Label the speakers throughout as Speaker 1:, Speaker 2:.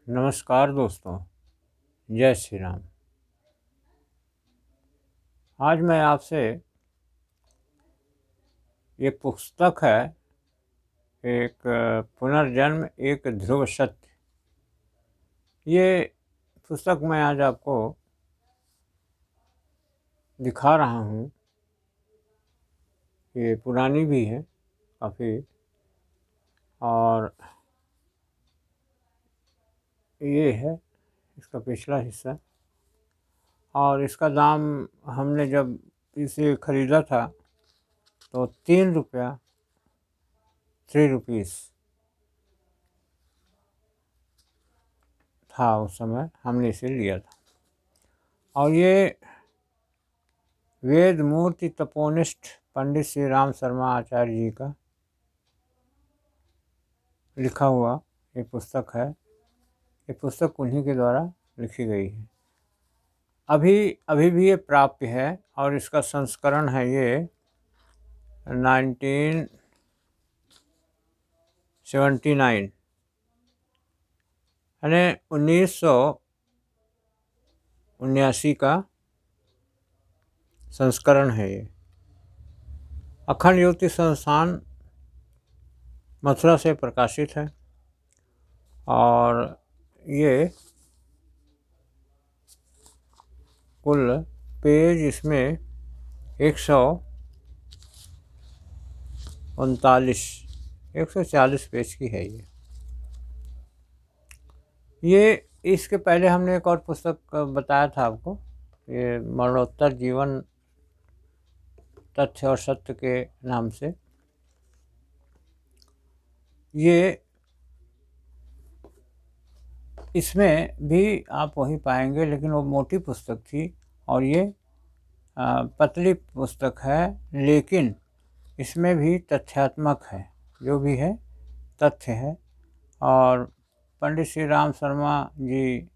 Speaker 1: नमस्कार दोस्तों, जय श्री राम। आज मैं आपसे ये पुस्तक है, एक पुनर्जन्म एक ध्रुव सत्य। ये पुस्तक मैं आज आपको दिखा रहा हूँ। ये पुरानी भी है काफ़ी, और ये है इसका पिछला हिस्सा। और इसका दाम हमने जब इसे ख़रीदा था तो 3 रुपया 3 रुपीज़ था। उस समय हमने इसे लिया था। और ये वेद मूर्ति तपोनिष्ठ पंडित श्री राम शर्मा आचार्य जी का लिखा हुआ ये पुस्तक है। ये पुस्तक उन्हीं के द्वारा लिखी गई है। अभी भी ये प्राप्य है, और इसका संस्करण है ये 1979 यानी 1979 का संस्करण है ये। अखंड ज्योति संस्थान मथुरा से प्रकाशित है। और ये कुल पेज इसमें 140 पेज की है ये। इसके पहले हमने एक और पुस्तक बताया था आपको, ये मरणोत्तर जीवन तथ्य और सत्य के नाम से। ये इसमें भी आप वही पाएंगे, लेकिन वो मोटी पुस्तक थी और ये पतली पुस्तक है, लेकिन इसमें भी तथ्यात्मक है, जो भी है तथ्य है। और पंडित श्री राम शर्मा जी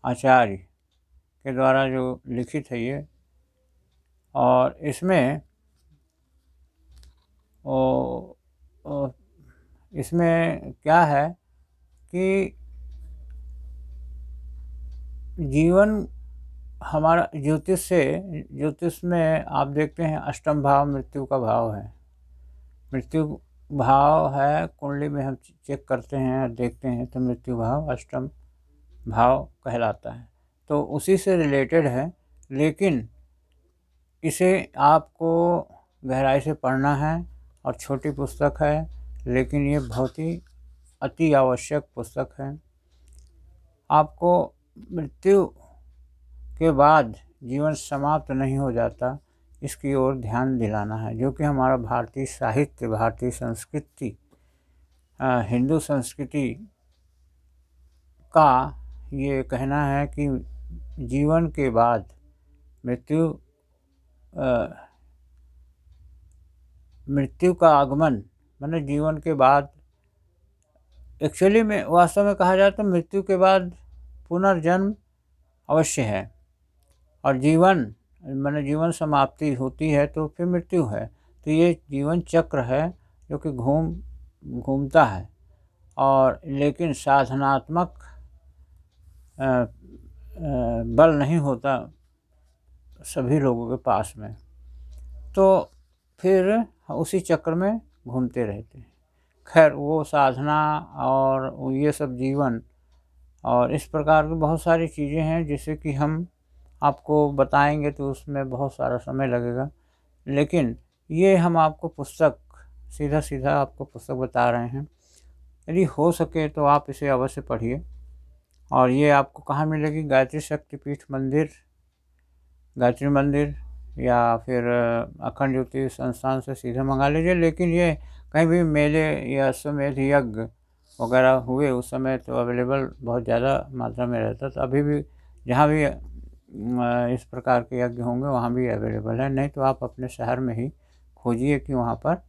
Speaker 1: आचार्य के द्वारा जो लिखित है ये। और इसमें इसमें क्या है कि जीवन हमारा ज्योतिष में आप देखते हैं अष्टम भाव मृत्यु का भाव है। मृत्यु भाव है, कुंडली में हम चेक करते हैं, देखते हैं तो मृत्यु भाव अष्टम भाव कहलाता है, तो उसी से रिलेटेड है। लेकिन इसे आपको गहराई से पढ़ना है, और छोटी पुस्तक है, लेकिन ये बहुत ही अति आवश्यक पुस्तक है। आपको मृत्यु के बाद जीवन समाप्त नहीं हो जाता, इसकी ओर ध्यान दिलाना है, जो कि हमारा भारतीय साहित्य, भारतीय संस्कृति, हिंदू संस्कृति का ये कहना है कि जीवन के बाद मृत्यु का आगमन, माने जीवन के बाद, एक्चुअली में वास्तव में कहा जाए तो मृत्यु के बाद पुनर्जन्म अवश्य है, और जीवन माने जीवन समाप्ति होती है तो फिर मृत्यु है। तो ये जीवन चक्र है जो कि घूमता है, और लेकिन साधनात्मक बल नहीं होता सभी लोगों के पास में, तो फिर उसी चक्र में घूमते रहते हैं। खैर, वो साधना और ये सब जीवन और इस प्रकार की बहुत सारी चीज़ें हैं, जिसे कि हम आपको बताएंगे तो उसमें बहुत सारा समय लगेगा। लेकिन ये हम आपको पुस्तक सीधा आपको पुस्तक बता रहे हैं। यदि हो सके तो आप इसे अवश्य पढ़िए। और ये आपको कहाँ मिलेगी? गायत्री शक्तिपीठ मंदिर, गायत्री मंदिर, या फिर अखंड ज्योति संस्थान से सीधे मंगा लीजिए। लेकिन ये कहीं भी मेले या अश्वमेध यज्ञ वगैरह हुए उस समय तो अवेलेबल बहुत ज़्यादा मात्रा में रहता। तो अभी भी जहाँ भी इस प्रकार के यज्ञ होंगे वहाँ भी अवेलेबल है। नहीं तो आप अपने शहर में ही खोजिए कि वहाँ पर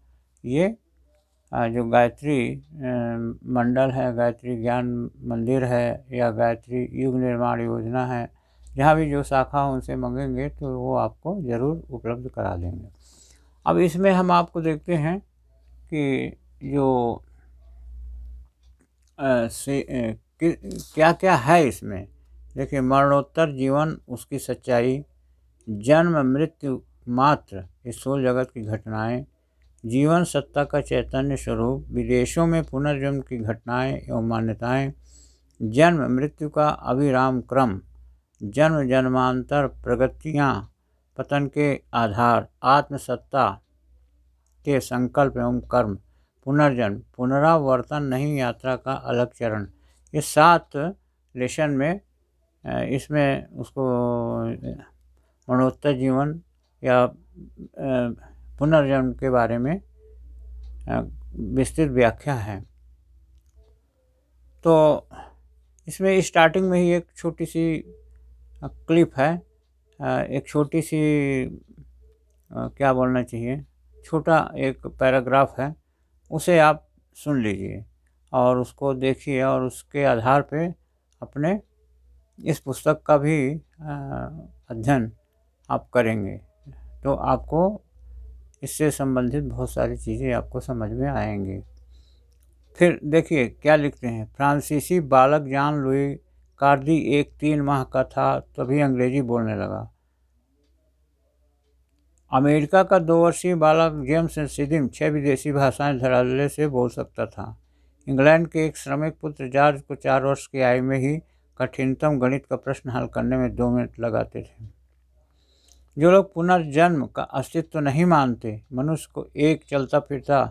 Speaker 1: ये जो गायत्री मंडल है, गायत्री ज्ञान मंदिर है, या गायत्री युग निर्माण योजना है, जहाँ भी जो शाखा उनसे मांगेंगे तो वो आपको ज़रूर उपलब्ध करा देंगे। अब इसमें हम आपको देखते हैं कि जो कि क्या क्या है इसमें। देखिए, मरणोत्तर जीवन, उसकी सच्चाई, जन्म मृत्यु मात्र स्थूल जगत की घटनाएं, जीवन सत्ता का चैतन्य स्वरूप, विदेशों में पुनर्जन्म की घटनाएं एवं मान्यताएं, जन्म मृत्यु का अविराम क्रम, जन्म जन्मांतर प्रगतियाँ, पतन के आधार, आत्मसत्ता के संकल्प एवं कर्म, पुनर्जन्म, पुनरावर्तन नहीं यात्रा का अलग चरण। ये 7 लेसन में इसमें उसको मरणोत्तर जीवन या पुनर्जन्म के बारे में विस्तृत व्याख्या है। तो इसमें स्टार्टिंग में ही एक छोटी सी क्लिप है, एक छोटी सी क्या बोलना चाहिए, छोटा एक पैराग्राफ है, उसे आप सुन लीजिए और उसको देखिए और उसके आधार पे अपने इस पुस्तक का भी अध्ययन आप करेंगे तो आपको इससे संबंधित बहुत सारी चीज़ें आपको समझ में आएंगी। फिर देखिए क्या लिखते हैं। फ्रांसीसी बालक जॉन लुई कार्दी एक 3 माह का था तभी अंग्रेजी बोलने लगा। अमेरिका का 2 वर्षीय बालक जेम्स सिदिम 6 विदेशी भाषाएं धड़ल्ले से बोल सकता था। इंग्लैंड के एक श्रमिक पुत्र जॉर्ज को 4 वर्ष की आयु में ही कठिनतम गणित का प्रश्न हल करने में 2 मिनट लगाते थे। जो लोग पुनर्जन्म का अस्तित्व नहीं मानते, मनुष्य को एक चलता फिरता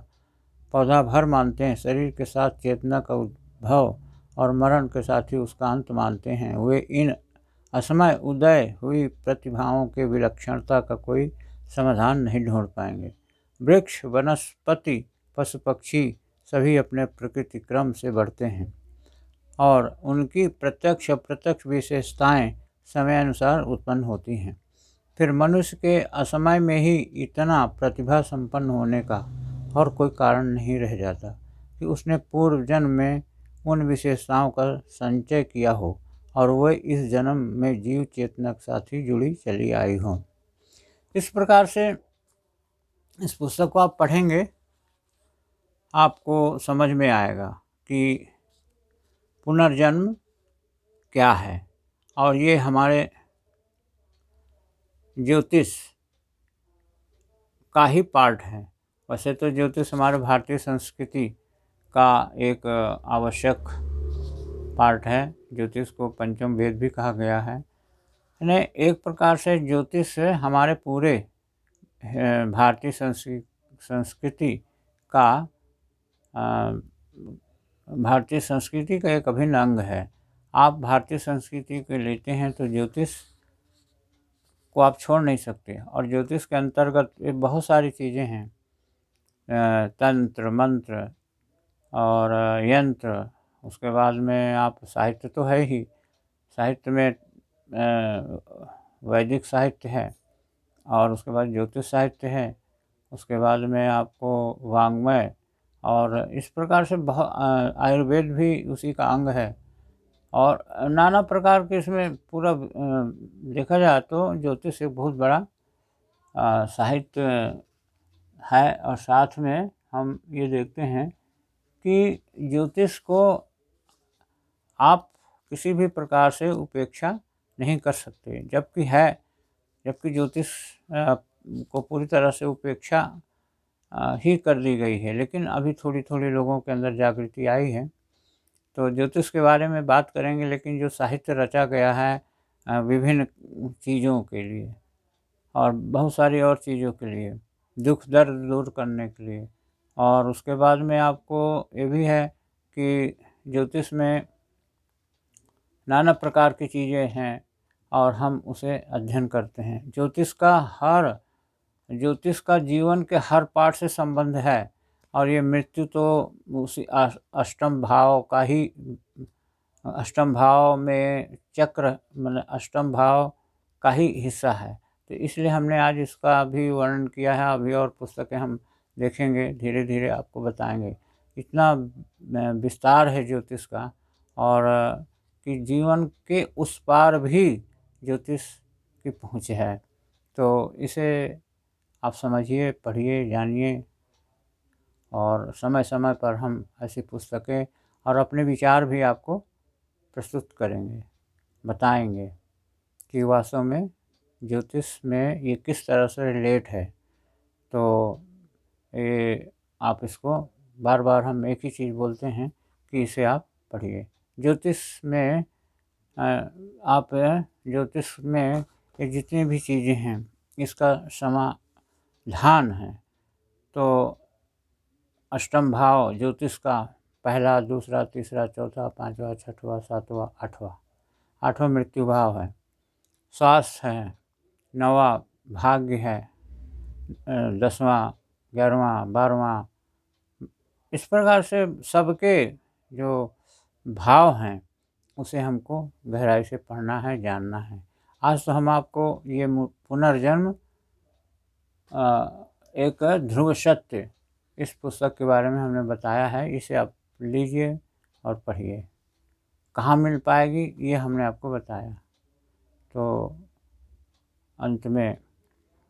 Speaker 1: पौधा भर मानते हैं, शरीर के साथ चेतना का उद्भव और मरण के साथ ही उसका अंत मानते हैं, वे इन असमय उदय हुई प्रतिभाओं के विलक्षणता का कोई समाधान नहीं ढूंढ पाएंगे। वृक्ष, वनस्पति, पशु पक्षी सभी अपने प्रकृति क्रम से बढ़ते हैं और उनकी प्रत्यक्ष अप्रत्यक्ष विशेषताएं समयानुसार उत्पन्न होती हैं। फिर मनुष्य के असमय में ही इतना प्रतिभा संपन्न होने का और कोई कारण नहीं रह जाता कि उसने पूर्व जन्म में उन विशेषताओं का संचय किया हो और वह इस जन्म में जीव चेतना के साथ ही जुड़ी चली आई हो। इस प्रकार से इस पुस्तक को आप पढ़ेंगे, आपको समझ में आएगा कि पुनर्जन्म क्या है और ये हमारे ज्योतिष का ही पार्ट है। वैसे तो ज्योतिष हमारे भारतीय संस्कृति का एक आवश्यक पार्ट है। ज्योतिष को पंचम वेद भी कहा गया है। यानी एक प्रकार से ज्योतिष हमारे पूरे भारतीय संस्कृति का एक अभिन्न अंग है। आप भारतीय संस्कृति को लेते हैं तो ज्योतिष को आप छोड़ नहीं सकते और ज्योतिष के अंतर्गत बहुत सारी चीज़ें हैं, तंत्र मंत्र और यंत्र। उसके बाद में आप साहित्य तो है ही, साहित्य में वैदिक साहित्य है और उसके बाद ज्योतिष साहित्य है, उसके बाद में आपको वाङ्मय और इस प्रकार से बहुत आयुर्वेद भी उसी का अंग है और नाना प्रकार के इसमें पूरा देखा जाए तो ज्योतिष एक बहुत बड़ा साहित्य है। और साथ में हम ये देखते हैं कि ज्योतिष को आप किसी भी प्रकार से उपेक्षा नहीं कर सकते, जबकि ज्योतिष को पूरी तरह से उपेक्षा ही कर दी गई है। लेकिन अभी थोड़ी थोड़ी लोगों के अंदर जागृति आई है तो ज्योतिष के बारे में बात करेंगे। लेकिन जो साहित्य रचा गया है विभिन्न चीज़ों के लिए और बहुत सारी और चीज़ों के लिए, दुख दर्द दूर करने के लिए, और उसके बाद में आपको ये भी है कि ज्योतिष में नाना प्रकार की चीज़ें हैं और हम उसे अध्ययन करते हैं। ज्योतिष का जीवन के हर पार्ट से संबंध है और ये मृत्यु तो उसी अष्टम भाव में चक्र मतलब अष्टम भाव का ही हिस्सा है। तो इसलिए हमने आज इसका भी वर्णन किया है। अभी और पुस्तकें हम देखेंगे, धीरे धीरे आपको बताएंगे। इतना विस्तार है ज्योतिष का और कि जीवन के उस पार भी ज्योतिष की पहुँच है। तो इसे आप समझिए, पढ़िए, जानिए और समय समय पर हम ऐसी पुस्तकें और अपने विचार भी आपको प्रस्तुत करेंगे, बताएंगे कि वास्तव में ज्योतिष में ये किस तरह से रिलेट है। तो ये आप इसको बार बार हम एक ही चीज़ बोलते हैं कि इसे आप पढ़िए। ज्योतिष में आप ज्योतिष में ये जितनी भी चीज़ें हैं इसका समाधान है। तो अष्टम भाव ज्योतिष का पहला, दूसरा, तीसरा, चौथा, पाँचवा, छठवां, सातवां, आठवां मृत्यु भाव है। स्वास्थ्य है, नौवां भाग्य है, 10वां, 11वां, 12वां, इस प्रकार से सबके जो भाव हैं उसे हमको गहराई से पढ़ना है, जानना है। आज तो हम आपको ये पुनर्जन्म एक ध्रुव सत्य इस पुस्तक के बारे में हमने बताया है। इसे आप लीजिए और पढ़िए। कहाँ मिल पाएगी ये हमने आपको बताया। तो अंत में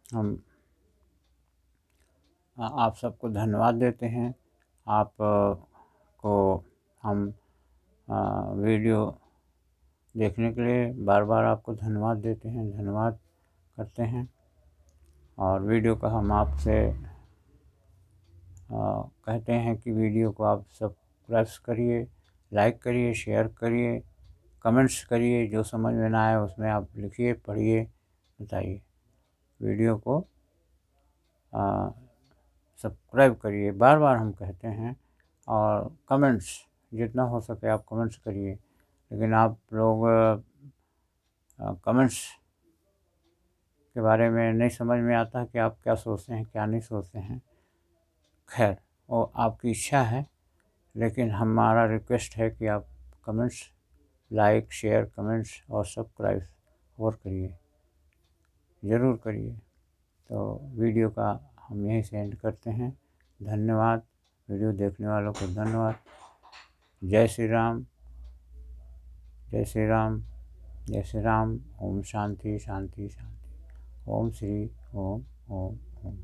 Speaker 1: हम आप सबको धन्यवाद देते हैं। आप को हम वीडियो देखने के लिए बार बार आपको धन्यवाद देते हैं, धन्यवाद करते हैं। और वीडियो का हम आपसे कहते हैं कि वीडियो को आप सब्सक्राइब करिए, लाइक करिए, शेयर करिए, कमेंट्स करिए। जो समझ में ना आए उसमें आप लिखिए, पढ़िए, बताइए। वीडियो को सब्सक्राइब करिए, बार बार हम कहते हैं। और कमेंट्स जितना हो सके आप कमेंट्स करिए। लेकिन आप लोग कमेंट्स के बारे में नहीं समझ में आता कि आप क्या सोचते हैं, क्या नहीं सोचते हैं। खैर वो आपकी इच्छा है, लेकिन हमारा रिक्वेस्ट है कि आप कमेंट्स, लाइक, शेयर, कमेंट्स और सब्सक्राइब और करिए, ज़रूर करिए। तो वीडियो का हम यहीं से एंड करते हैं। धन्यवाद। वीडियो देखने वालों को धन्यवाद। जय श्री राम, जय श्री राम, जय श्री राम। ओम शांति शांति शांति। ओम श्री ओम ओम ओम।